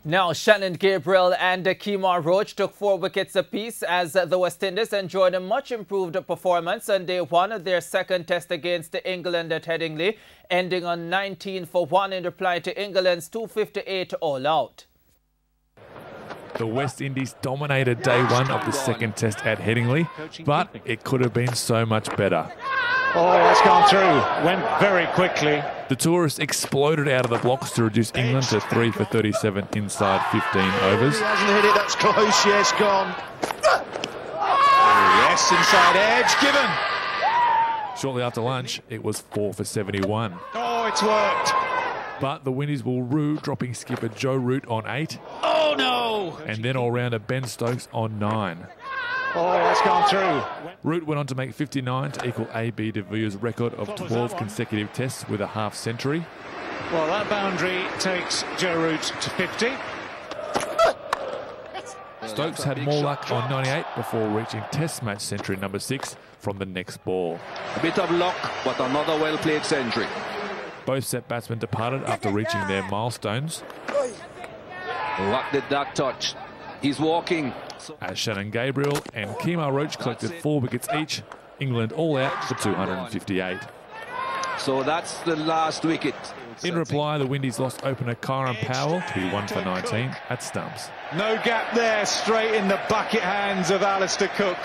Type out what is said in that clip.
Now, Shannon Gabriel and Kemar Roach took 4 wickets apiece as the West Indies enjoyed a much improved performance on day 1 of their second test against England at Headingley, ending on 19 for 1 in reply to England's 258 all-out. The West Indies dominated day 1 of the second test at Headingley, but it could have been so much better. Oh, that's gone through. Went very quickly. The tourists exploded out of the blocks to reduce England to 3 for 37 inside 15 overs. He hasn't hit it, that's close, yes, gone. Oh, yes, inside edge, given. Shortly after lunch, it was 4 for 71. Oh, it's worked. But the Windies will rue dropping skipper Joe Root on 8. Oh, no. And then all-rounder Ben Stokes on 9. Oh, that's gone through. Root went on to make 59 to equal A.B. de Villiers' record of 12 consecutive tests with a half-century. Well, that boundary takes Joe Root to 50. Stokes had more luck on 98 before reaching test match century number 6 from the next ball. A bit of luck, but another well-played century. Both set batsmen departed after reaching their milestones. What did that touch? He's walking. As Shannon Gabriel and Kemar Roach collected 4 wickets each, England all out for 258. So that's the last wicket. In reply, the Windies lost opener Kyron Powell to be 1 for 19 at stumps. No gap there, straight in the bucket hands of Alistair Cook.